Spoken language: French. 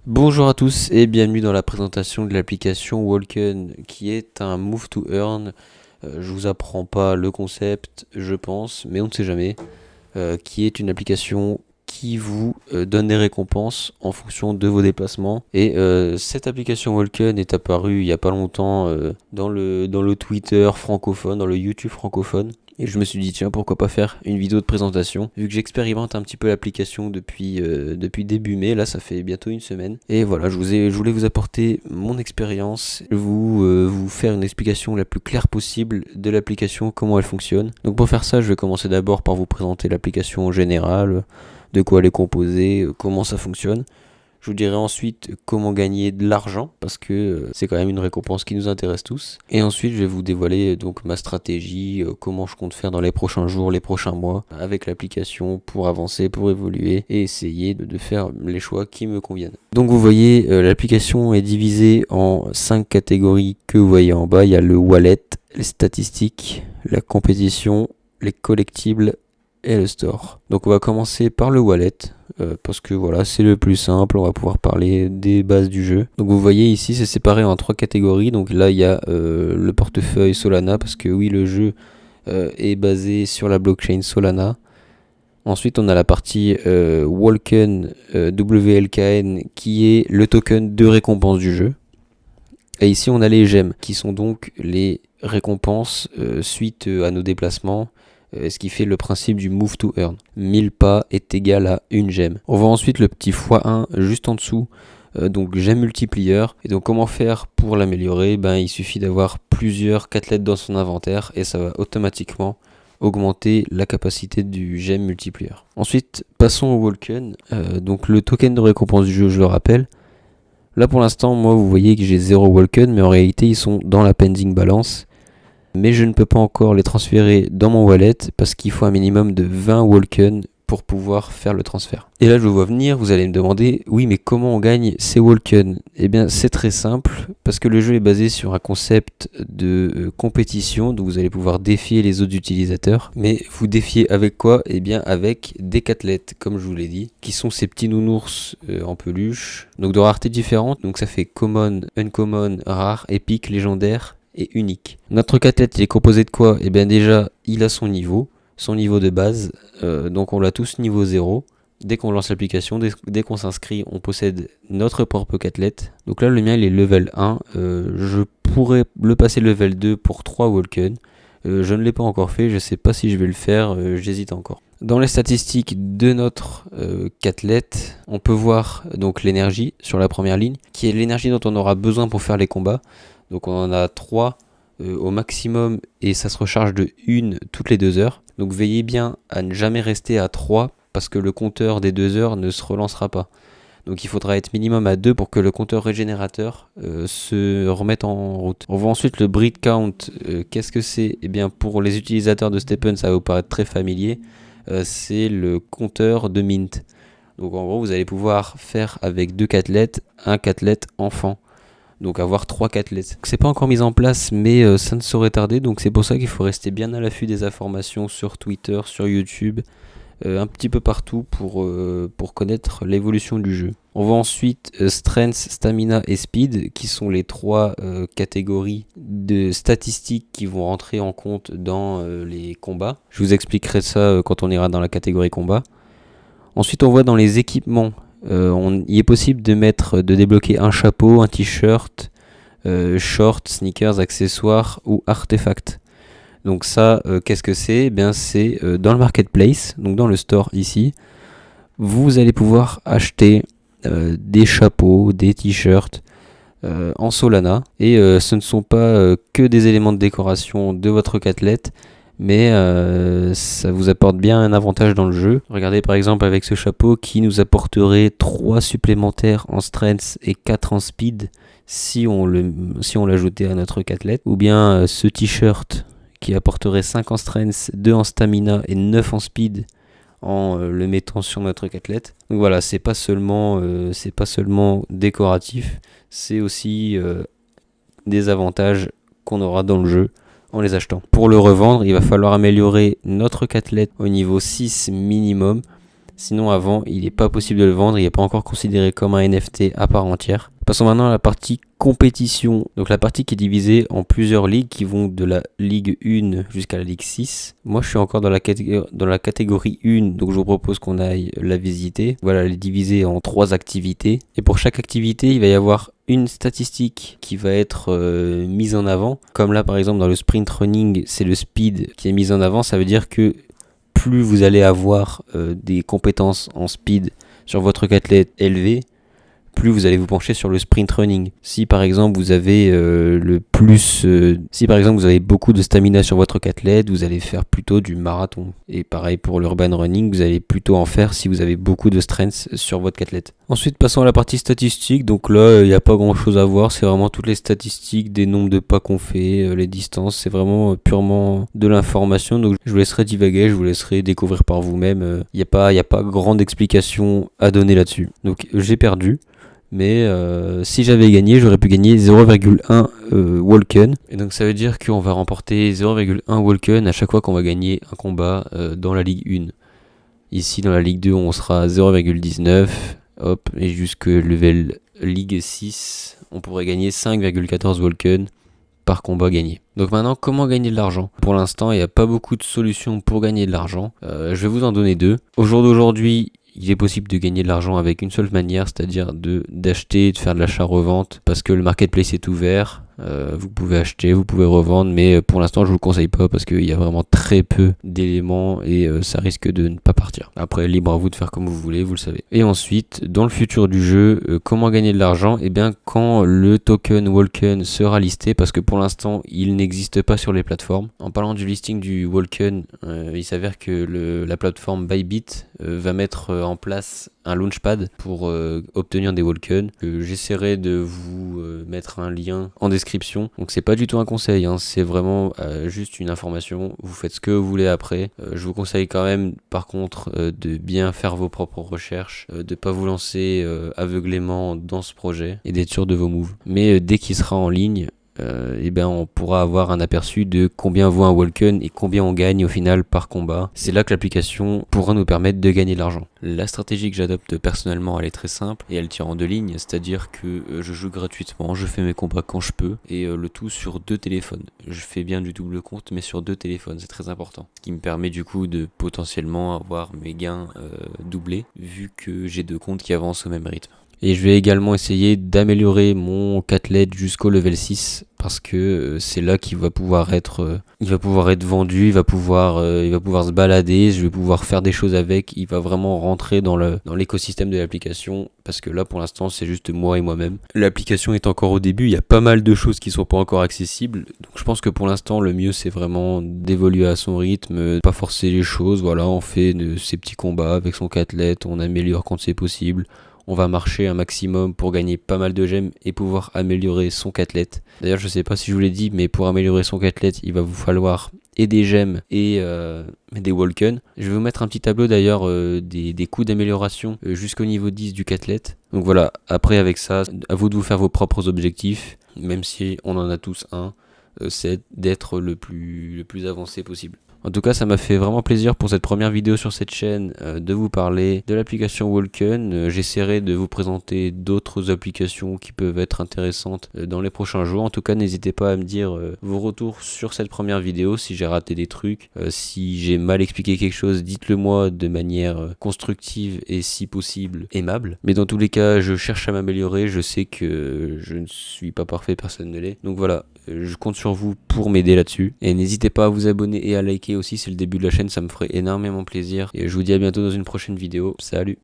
Bonjour à tous et bienvenue dans la présentation de l'application Walken qui est un Move to Earn. Je vous apprends pas le concept, je pense, mais on ne sait jamais. Qui est une application qui vous donne des récompenses en fonction de vos déplacements. Et cette application Walken est apparue il y a pas longtemps dans le Twitter francophone, dans le YouTube francophone. Et je me suis dit, tiens, pourquoi pas faire une vidéo de présentation, vu que j'expérimente un petit peu l'application depuis début mai, là ça fait bientôt une semaine. Et voilà, je voulais vous apporter mon expérience, vous faire une explication la plus claire possible de l'application, comment elle fonctionne. Donc pour faire ça, je vais commencer d'abord par vous présenter l'application en général, de quoi elle est composée, comment ça fonctionne. Je vous dirai ensuite comment gagner de l'argent parce que c'est quand même une récompense qui nous intéresse tous. Et ensuite, je vais vous dévoiler donc ma stratégie, comment je compte faire dans les prochains jours, les prochains mois avec l'application pour avancer, pour évoluer et essayer de faire les choix qui me conviennent. Donc vous voyez, l'application est divisée en 5 catégories que vous voyez en bas. Il y a le wallet, les statistiques, la compétition, les collectibles et le store. Donc on va commencer par le wallet. Parce que voilà, c'est le plus simple, on va pouvoir parler des bases du jeu. Donc vous voyez ici, c'est séparé en 3 catégories. Donc là, il y a le portefeuille Solana, parce que oui, le jeu est basé sur la blockchain Solana. Ensuite, on a la partie Walken, WLKN, qui est le token de récompense du jeu. Et ici, on a les gemmes, qui sont donc les récompenses suite à nos déplacements. Ce qui fait le principe du move to earn. 1000 pas est égal à une gemme. On voit ensuite le petit x1 juste en dessous, donc gemme multiplier. Et donc comment faire pour l'améliorer? Il suffit d'avoir plusieurs catelettes dans son inventaire et ça va automatiquement augmenter la capacité du gemme multiplier. Ensuite, passons au Walken, donc le token de récompense du jeu, je le rappelle. Là pour l'instant, moi vous voyez que j'ai 0 Walken, mais en réalité ils sont dans la pending balance. Mais je ne peux pas encore les transférer dans mon wallet parce qu'il faut un minimum de 20 Walken pour pouvoir faire le transfert. Et là je vous vois venir, vous allez me demander, oui mais comment on gagne ces Walken? Eh bien c'est très simple, parce que le jeu est basé sur un concept de compétition, donc vous allez pouvoir défier les autres utilisateurs. Mais vous défiez avec quoi? Eh bien avec des catelettes, comme je vous l'ai dit, qui sont ces petits nounours en peluche, donc de rareté différente, donc ça fait common, uncommon, rare, épique, légendaire et unique. Notre cathlète, il est composé de quoi? Eh bien déjà, il a son niveau de base, donc on l'a tous niveau 0. Dès qu'on lance l'application, dès qu'on s'inscrit, on possède notre propre cathlète. Donc là, le mien, il est level 1. Je pourrais le passer level 2 pour 3 Walken. Je ne l'ai pas encore fait, je ne sais pas si je vais le faire, j'hésite encore. Dans les statistiques de notre cathlète, on peut voir donc l'énergie sur la première ligne, qui est l'énergie dont on aura besoin pour faire les combats. Donc on en a 3 au maximum et ça se recharge de 1 toutes les 2 heures. Donc veillez bien à ne jamais rester à 3 parce que le compteur des 2 heures ne se relancera pas. Donc il faudra être minimum à 2 pour que le compteur régénérateur se remette en route. On voit ensuite le breed count. Qu'est-ce que c'est? Eh bien pour les utilisateurs de Stephen, ça va vous paraître très familier. C'est le compteur de mint. Donc en gros vous allez pouvoir faire avec 2 catelettes, un cathelette enfant. Donc avoir 3 catelettes. C'est pas encore mis en place, mais ça ne saurait tarder. Donc c'est pour ça qu'il faut rester bien à l'affût des informations sur Twitter, sur YouTube, un petit peu partout pour connaître l'évolution du jeu. On voit ensuite Strength, Stamina et Speed, qui sont les 3 catégories de statistiques qui vont rentrer en compte dans les combats. Je vous expliquerai ça quand on ira dans la catégorie combat. Ensuite on voit dans les équipements. Il est possible de débloquer un chapeau, un t-shirt, shorts, sneakers, accessoires ou artefacts. Donc ça, qu'est-ce que c'est? Eh bien c'est dans le marketplace, donc dans le store ici, vous allez pouvoir acheter des chapeaux, des t-shirts en Solana. Et ce ne sont pas que des éléments de décoration de votre cathlète, mais ça vous apporte bien un avantage dans le jeu. Regardez par exemple avec ce chapeau qui nous apporterait 3 supplémentaires en strength et 4 en speed si on l'ajoutait à notre cathlète. Ou bien ce t-shirt qui apporterait 5 en strength, 2 en stamina et 9 en speed en le mettant sur notre cathlète. Donc voilà, c'est pas seulement décoratif, c'est aussi des avantages qu'on aura dans le jeu en les achetant. Pour le revendre, il va falloir améliorer notre cathlète au niveau 6 minimum Sinon avant, il n'est pas possible de le vendre, il n'est pas encore considéré comme un NFT à part entière. Passons maintenant à la partie compétition. Donc la partie qui est divisée en plusieurs ligues qui vont de la Ligue 1 jusqu'à la Ligue 6. Moi je suis encore dans la catégorie 1, donc je vous propose qu'on aille la visiter. Voilà, elle est divisée en 3 activités. Et pour chaque activité, il va y avoir une statistique qui va être mise en avant. Comme là par exemple dans le sprint running, c'est le speed qui est mis en avant. Ça veut dire que plus vous allez avoir des compétences en speed sur votre athlète élevées, plus vous allez vous pencher sur le sprint running. Si par exemple vous avez si par exemple vous avez beaucoup de stamina sur votre athlète, vous allez faire plutôt du marathon. Et pareil pour l'urban running, vous allez plutôt en faire si vous avez beaucoup de strength sur votre athlète. Ensuite passons à la partie statistique. Donc là il n'y a pas grand chose à voir, c'est vraiment toutes les statistiques des nombres de pas qu'on fait, les distances, c'est vraiment purement de l'information. Donc je vous laisserai divaguer, je vous laisserai découvrir par vous-même. Il n'y a pas grande explication à donner là-dessus. Donc j'ai perdu. Mais si j'avais gagné, j'aurais pu gagner 0,1 Walken. Et donc ça veut dire qu'on va remporter 0,1 Walken à chaque fois qu'on va gagner un combat dans la Ligue 1. Ici dans la Ligue 2, on sera à 0,19. Hop, et jusque level Ligue 6, on pourrait gagner 5,14 Walken par combat gagné. Donc maintenant, comment gagner de l'argent? Pour l'instant, il n'y a pas beaucoup de solutions pour gagner de l'argent. Je vais vous en donner 2. Au jour d'aujourd'hui, il est possible de gagner de l'argent avec une seule manière, c'est-à-dire d'acheter, de faire de l'achat-revente, parce que le marketplace est ouvert. Vous pouvez acheter, vous pouvez revendre, mais pour l'instant je vous le conseille pas parce qu'il y a vraiment très peu d'éléments et ça risque de ne pas partir. Après, libre à vous de faire comme vous voulez, vous le savez. Et ensuite, dans le futur du jeu, comment gagner de l'argent? Et bien quand le token Walken sera listé, parce que pour l'instant il n'existe pas sur les plateformes. En parlant du listing du Walken, il s'avère que la plateforme Bybit va mettre en place un launchpad pour obtenir des Walken. J'essaierai de vous mettre un lien en description. Donc c'est pas du tout un conseil, hein, c'est vraiment juste une information. Vous faites ce que vous voulez après. Je vous conseille quand même par contre de bien faire vos propres recherches, de pas vous lancer aveuglément dans ce projet et d'être sûr de vos moves. Mais dès qu'il sera en ligne, on pourra avoir un aperçu de combien vaut un Walken et combien on gagne au final par combat. C'est là que l'application pourra nous permettre de gagner de l'argent. La stratégie que j'adopte personnellement, elle est très simple et elle tient en 2 lignes, c'est-à-dire que je joue gratuitement, je fais mes combats quand je peux et le tout sur 2 téléphones. Je fais bien du double compte mais sur 2 téléphones, c'est très important. Ce qui me permet du coup de potentiellement avoir mes gains doublés vu que j'ai 2 comptes qui avancent au même rythme. Et je vais également essayer d'améliorer mon athlète jusqu'au level 6 parce que c'est là qu'il va pouvoir être vendu, il va pouvoir se balader, je vais pouvoir faire des choses avec, il va vraiment rentrer dans l'écosystème de l'application parce que là pour l'instant c'est juste moi et moi-même. L'application est encore au début, il y a pas mal de choses qui sont pas encore accessibles, donc je pense que pour l'instant le mieux c'est vraiment d'évoluer à son rythme, pas forcer les choses, voilà, on fait de ces petits combats avec son athlète, on améliore quand c'est possible. On va marcher un maximum pour gagner pas mal de gemmes et pouvoir améliorer son athlète. D'ailleurs, je sais pas si je vous l'ai dit, mais pour améliorer son athlète, il va vous falloir et des gemmes et des Walken. Je vais vous mettre un petit tableau d'ailleurs des coûts d'amélioration jusqu'au niveau 10 du athlète. Donc voilà, après avec ça, à vous de vous faire vos propres objectifs, même si on en a tous un, c'est d'être le plus avancé possible. En tout cas, ça m'a fait vraiment plaisir pour cette première vidéo sur cette chaîne de vous parler de l'application Walken. J'essaierai de vous présenter d'autres applications qui peuvent être intéressantes dans les prochains jours. En tout cas, n'hésitez pas à me dire vos retours sur cette première vidéo, si j'ai raté des trucs, si j'ai mal expliqué quelque chose, dites-le moi de manière constructive et si possible aimable. Mais dans tous les cas, je cherche à m'améliorer, je sais que je ne suis pas parfait, personne ne l'est. Donc voilà, je compte sur vous pour m'aider là-dessus. Et n'hésitez pas à vous abonner et à liker aussi, c'est le début de la chaîne, ça me ferait énormément plaisir. Et je vous dis à bientôt dans une prochaine vidéo. Salut!